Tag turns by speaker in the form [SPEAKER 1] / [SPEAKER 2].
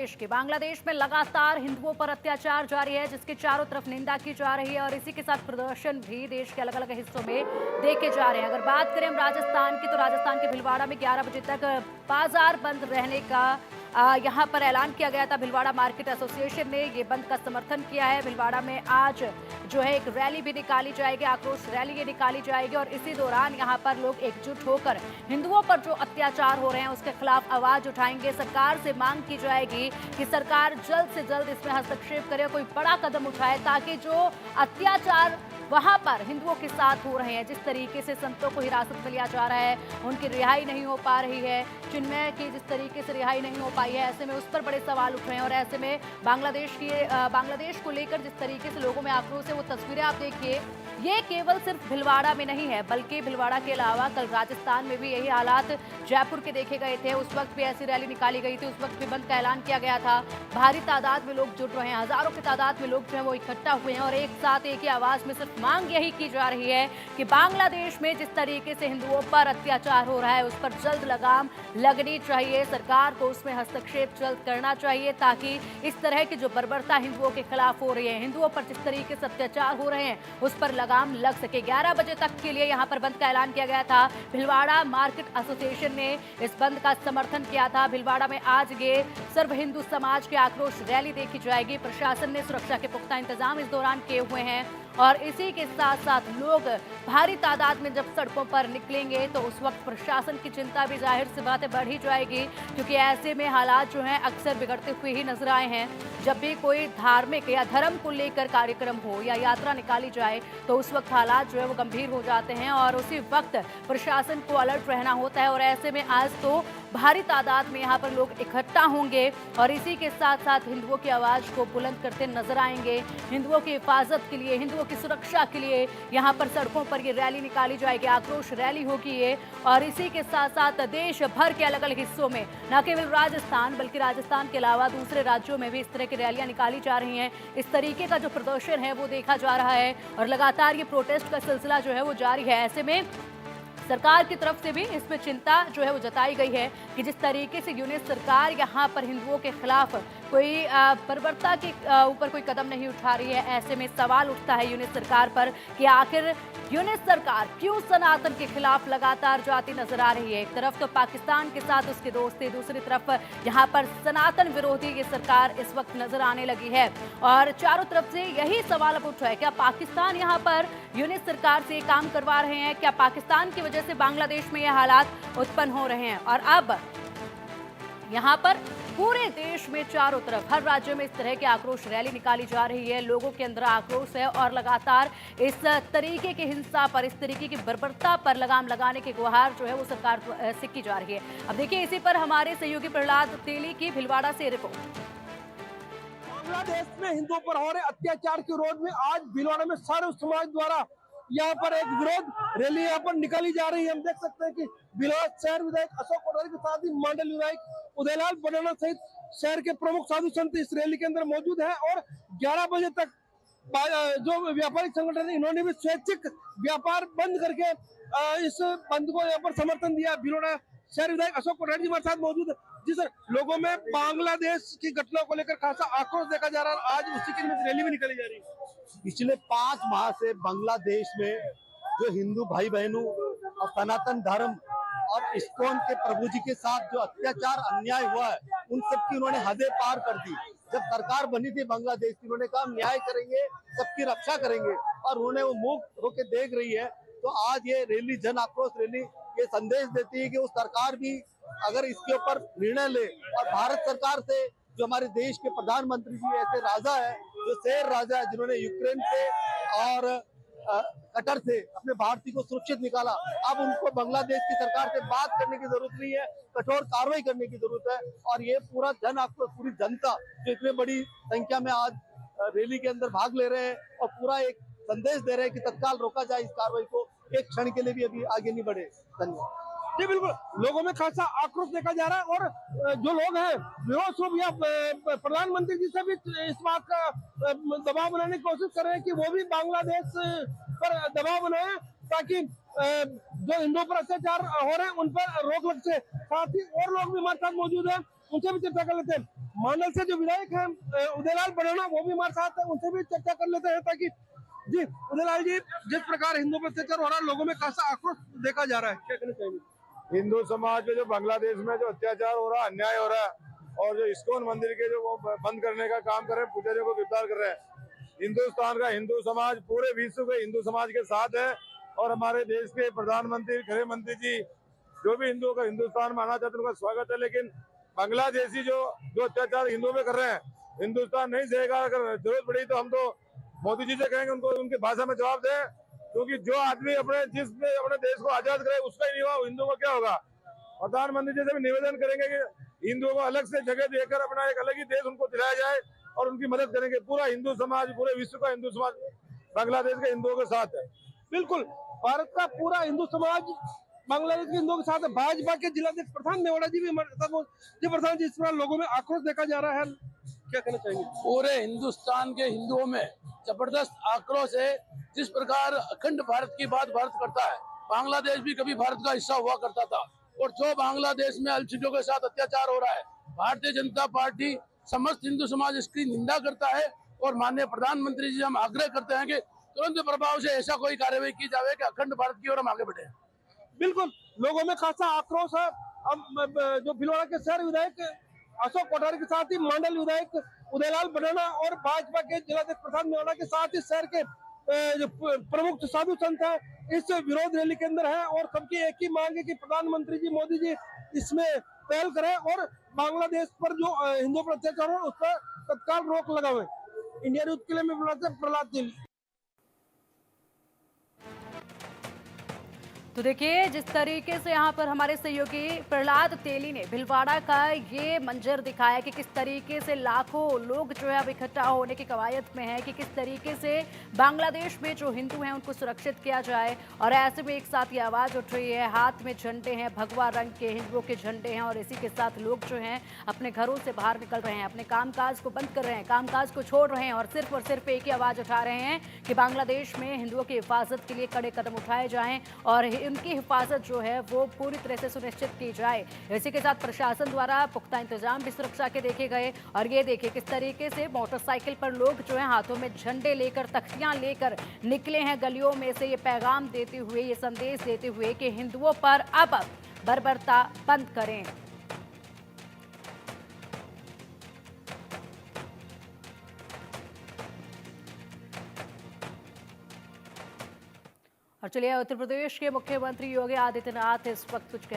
[SPEAKER 1] देश के बांग्लादेश में लगातार हिंदुओं पर अत्याचार जारी है, जिसके चारों तरफ निंदा की जा रही है और इसी के साथ प्रदर्शन भी देश के अलग अलग हिस्सों में देखे जा रहे हैं। अगर बात करें हम राजस्थान की, तो राजस्थान के भीलवाड़ा में 11 बजे तक बाजार बंद रहने का यहां पर ऐलान किया गया था। भीलवाड़ा मार्केट एसोसिएशन ने ये बंद का समर्थन किया है। भीलवाड़ा में आज जो है एक रैली भी निकाली जाएगी, आक्रोश रैली ये निकाली जाएगी और इसी दौरान यहां पर लोग एकजुट होकर हिंदुओं पर जो अत्याचार हो रहे हैं उसके खिलाफ आवाज उठाएंगे। सरकार से मांग की जाएगी कि सरकार जल्द से जल्द इसमें हस्तक्षेप करे, कोई बड़ा कदम उठाए ताकि जो अत्याचार वहां पर हिंदुओं के साथ हो रहे हैं, जिस तरीके से संतों को हिरासत में लिया जा रहा है, उनकी रिहाई नहीं हो पा रही है, चिन्मय की जिस तरीके से रिहाई नहीं हो पाई है, ऐसे में उस पर बड़े सवाल उठ रहे हैं। और ऐसे में बांग्लादेश को लेकर जिस तरीके से लोगों में आक्रोश है, वो तस्वीरें आप देखिए। ये केवल सिर्फ भीलवाड़ा में नहीं है, बल्कि भीलवाड़ा के अलावा कल राजस्थान में भी यही हालात जयपुर के देखे गए थे। उस वक्त भी ऐसी रैली निकाली गई थी, उस वक्त भी बंद का ऐलान किया गया था। भारी तादाद में लोग जुट रहे हैं, हजारों की तादाद में लोग जो है वो इकट्ठा हुए हैं और एक साथ एक ही आवाज में सिर्फ मांग यही की जा रही है कि बांग्लादेश में जिस तरीके से हिंदुओं पर अत्याचार हो रहा है उस पर जल्द लगाम लगनी चाहिए। सरकार को उसमें हस्तक्षेप जल्द करना चाहिए ताकि इस तरह की जो बर्बरता हिंदुओं के खिलाफ हो रही है, हिंदुओं पर जिस तरीके से अत्याचार हो रहे हैं उस पर लगाम लग सके। 11 बजे तक के लिए यहां पर बंद का ऐलान किया गया था। भीलवाड़ा मार्केट एसोसिएशन ने इस बंद का समर्थन किया था। भीलवाड़ा में आज ये सर्व हिंदू समाज की आक्रोश रैली देखी जाएगी। प्रशासन ने सुरक्षा के पुख्ता इंतजाम इस दौरान किए हुए हैं और इसी के साथ साथ लोग भारी तादाद में जब सड़कों पर निकलेंगे तो उस वक्त प्रशासन की चिंता भी जाहिर सी बात है बढ़ ही जाएगी, क्योंकि ऐसे में हालात जो हैं अक्सर बिगड़ते हुए ही नजर आए हैं। जब भी कोई धार्मिक या धर्म को लेकर कार्यक्रम हो या यात्रा निकाली जाए तो उस वक्त हालात जो है वो गंभीर हो जाते हैं और उसी वक्त प्रशासन को अलर्ट रहना होता है। और ऐसे में आज तो भारी तादाद में यहाँ पर लोग इकट्ठा होंगे और इसी के साथ साथ हिंदुओं की आवाज को बुलंद करते नजर आएंगे। हिंदुओं की हिफाजत के लिए, हिंदुओं की सुरक्षा के लिए यहाँ पर सड़कों पर ये रैली निकाली जाएगी, आक्रोश रैली होगी ये। और इसी के साथ साथ देश भर के अलग अलग हिस्सों में, न केवल राजस्थान बल्कि राजस्थान के अलावा दूसरे राज्यों में भी इस तरह की रैलियां निकाली जा रही हैं। इस तरीके का जो प्रदर्शन है वो देखा जा रहा है और लगातार ये प्रोटेस्ट का सिलसिला जो है वो जारी है। ऐसे में सरकार की तरफ से भी इसमें चिंता जो है वो जताई गई है कि जिस तरीके से यूनिट सरकार यहाँ पर हिंदुओं के खिलाफ कोई बर्बरता के ऊपर कोई कदम नहीं उठा रही है। ऐसे में सवाल उठता है यूनिट सरकार पर कि आखिर यूनिट सरकार क्यों सनातन के खिलाफ लगातार जाती नजर आ रही है। एक तरफ तो पाकिस्तान के साथ उसके दोस्ती, दूसरी तरफ यहाँ पर सनातन विरोधी ये सरकार इस वक्त नजर आने लगी है और चारों तरफ से यही सवाल अब उठा है, क्या पाकिस्तान यहाँ पर यूनिट सरकार से काम करवा रहे हैं, क्या पाकिस्तान की वजह से बांग्लादेश में ये हालात उत्पन्न हो रहे हैं। और अब यहाँ पर पूरे देश में चारों तरफ हर राज्य में इस तरह की आक्रोश रैली निकाली जा रही है। लोगों के अंदर आक्रोश है और लगातार इस तरीके की हिंसा पर, इस तरीके की बर्बरता पर लगाम लगाने की गुहार जो है वो सरकार से की जा रही है। अब देखिए इसी पर हमारे सहयोगी प्रहलाद तेली की भीलवाड़ा से रिपोर्ट।
[SPEAKER 2] बांग्लादेश में हिंदुओं पर हो रहे अत्याचार के विरोध में आज भीलवाड़ा में सर्व समाज द्वारा यहाँ पर एक विरोध रैली यहाँ पर निकाली जा रही है। हम देख सकते हैं कि भीलवाड़ा शहर विधायक अशोक कोठारी के साथ ही मंडल विधायक उदयलाल बडाना सहित शहर के प्रमुख साधु संत इस रैली के अंदर मौजूद है और 11 बजे तक जो व्यापारिक संगठन है इन्होंने भी स्वैच्छिक व्यापार बंद करके इस बंद को यहाँ पर समर्थन दिया। भीलवाड़ा शहर विधायक अशोक कोठारी जी हमारे साथ मौजूद है। जी सर, लोगों में बांग्लादेश की घटना को लेकर खासा आक्रोश देखा जा रहा है, आज उसी के रैली भी निकाली जा रही है।
[SPEAKER 3] पिछले 5 माह से बांग्लादेश में जो हिंदू भाई बहनों और सनातन धर्म और इस्कॉन के प्रभु जी के साथ जो अत्याचार अन्याय हुआ है उन सब की उन्होंने हदें पार कर दी। जब सरकार बनी थी बांग्लादेश की, उन्होंने कहा न्याय करेंगे, सबकी रक्षा करेंगे और उन्होंने वो मुक्त होकर देख रही है। तो आज ये रैली, जन आक्रोश रैली, ये संदेश देती है कि वो सरकार भी अगर इसके ऊपर निर्णय ले और भारत सरकार से जो हमारे देश के प्रधानमंत्री जी ऐसे राजा है, जो शेर राजा है, जिन्होंने यूक्रेन से और कतर से अपने भारतीय को सुरक्षित निकाला, अब उनको बांग्लादेश की सरकार से बात करने की जरूरत नहीं है, कठोर कार्रवाई करने की जरूरत है। और ये पूरा जन आक्रोश, पूरी जनता जो इतनी बड़ी संख्या में आज रैली के अंदर भाग ले रहे हैं और पूरा एक संदेश दे रहे हैं कि तत्काल रोका जाए इस कार्रवाई को, एक क्षण के लिए भी अभी आगे नहीं बढ़े। धन्यवाद।
[SPEAKER 2] जी बिल्कुल, लोगों में खासा आक्रोश देखा जा रहा है और जो लोग हैं विरोध स्वरूप या प्रधानमंत्री जी से भी इस बात का दबाव बनाने की कोशिश कर रहे हैं कि वो भी बांग्लादेश पर दबाव बनाए ताकि जो हिंदुओं पर अत्याचार हो रहे हैं उन पर रोक लग सके। साथ ही और लोग भी हमारे साथ मौजूद हैं, उनसे भी चर्चा कर लेते हैं। मांडल से जो विधायक हैं उदयलाल बड़ौना, वो भी हमारे साथ हैं, उनसे भी चर्चा कर लेते हैं ताकि जी उदयलाल जी, जिस प्रकार हिंदुओं पर अत्याचार हो रहा है, लोगों में खासा आक्रोश देखा जा रहा है, क्या कहना चाहेंगे?
[SPEAKER 4] हिंदू समाज पे जो बांग्लादेश में जो अत्याचार हो रहा है, अन्याय हो रहा है, और जो इस्कॉन मंदिर के जो वो बंद करने का काम कर रहे हैं, पुजारियों को गिरफ्तार कर रहे हैं, हिंदुस्तान का हिंदू समाज पूरे विश्व के हिंदू समाज के साथ है। और हमारे देश के प्रधानमंत्री, गृह मंत्री जी जो भी हिंदुओं का हिंदुस्तान में आना चाहते हैं उनका स्वागत है। लेकिन बांग्लादेशी जो अत्याचार हिंदुओं में कर रहे हैं, हिंदुस्तान नहीं सहेगा। अगर जरूरत पड़ी तो हम तो मोदी जी से कहेंगे उनको उनकी भाषा में जवाब दे, क्योंकि जो आदमी जिसने अपने देश को आजाद करे उसका ही नहीं हुआ, हिंदुओं का क्या होगा। प्रधानमंत्री जी से भी निवेदन करेंगे कि हिंदुओं को अलग से जगह देकर अपना एक अलग ही देश उनको दिलाया जाए और उनकी मदद करेंगे। पूरा हिंदू समाज, पूरे विश्व का हिंदू समाज बांग्लादेश के हिंदुओं के साथ है।
[SPEAKER 2] बिल्कुल, भारत का पूरा हिंदू समाज बांग्लादेश के हिंदुओं के साथ है। भाजपा के जिलाध्यक्ष प्रधान मेवाड़ा जी भी हमारे साथ हैं। जी प्रधान जी, इस तरह लोगों में आक्रोश देखा जा रहा है, क्या कहना चाहेंगे?
[SPEAKER 5] पूरे हिंदुस्तान के हिंदुओं में जबरदस्त आक्रोश है। जिस प्रकार अखंड भारत की बात भारत करता है, बांग्लादेश भी कभी भारत का हिस्सा हुआ करता था, और जो बांग्लादेश में अल्पसंख्यकों के साथ अत्याचार हो रहा है, भारतीय जनता पार्टी समस्त हिंदू समाज इसकी निंदा करता है। और माननीय प्रधानमंत्री जी हम आग्रह करते हैं कि तुरंत प्रभाव से ऐसा कोई कार्यवाही की जाए कि अखंड भारत की ओर हम आगे बढ़े।
[SPEAKER 2] बिल्कुल, लोगों में खासा आक्रोश है। अब जो भीलवाड़ा के शहर विधायक अशोक कोठारी के साथ ही मंडल विधायक उदयलाल बड़ौना और भाजपा के जिलाध्यक्ष प्रधान मेवाड़ा के साथ ही शहर के जो प्रमुख साधु संत है इस विरोध रैली के अंदर है। और सबकी एक ही मांग है कि प्रधानमंत्री जी, मोदी जी इसमें पहल करें और बांग्लादेश पर जो हिंदुओं पर अत्याचार हो उस पर तत्काल रोक लगावे। इंडिया न्यूज के लिए मैं प्रहलाद जी।
[SPEAKER 1] तो देखिए, जिस तरीके से यहाँ पर हमारे सहयोगी प्रहलाद तेली ने भीलवाड़ा का ये मंजर दिखाया कि किस तरीके से लाखों लोग जो है अब इकट्ठा होने की कवायद में है कि किस तरीके से बांग्लादेश में जो हिंदू हैं उनको सुरक्षित किया जाए। और ऐसे में एक साथ ये आवाज़ उठ रही है, हाथ में झंडे हैं, भगवा रंग के हिंदुओं के झंडे हैं, और इसी के साथ लोग जो हैं अपने घरों से बाहर निकल रहे हैं, अपने कामकाज को बंद कर रहे हैं, कामकाज को छोड़ रहे हैं और सिर्फ एक ही आवाज़ उठा रहे हैं कि बांग्लादेश में हिंदुओं की हिफाजत के लिए कड़े कदम उठाए जाएँ और उनकी हिफाजत जो है वो पूरी तरह से सुनिश्चित की जाए। इसी के साथ प्रशासन द्वारा पुख्ता इंतजाम भी सुरक्षा के देखे गए। और ये देखिए किस तरीके से मोटरसाइकिल पर लोग जो है हाथों में झंडे लेकर, तख्तियां लेकर निकले हैं गलियों में से, ये पैगाम देते हुए, ये संदेश देते हुए कि हिंदुओं पर अब बर्बरता बंद करें। और चलिए, उत्तर प्रदेश के मुख्यमंत्री योगी आदित्यनाथ इस वक्त कुछ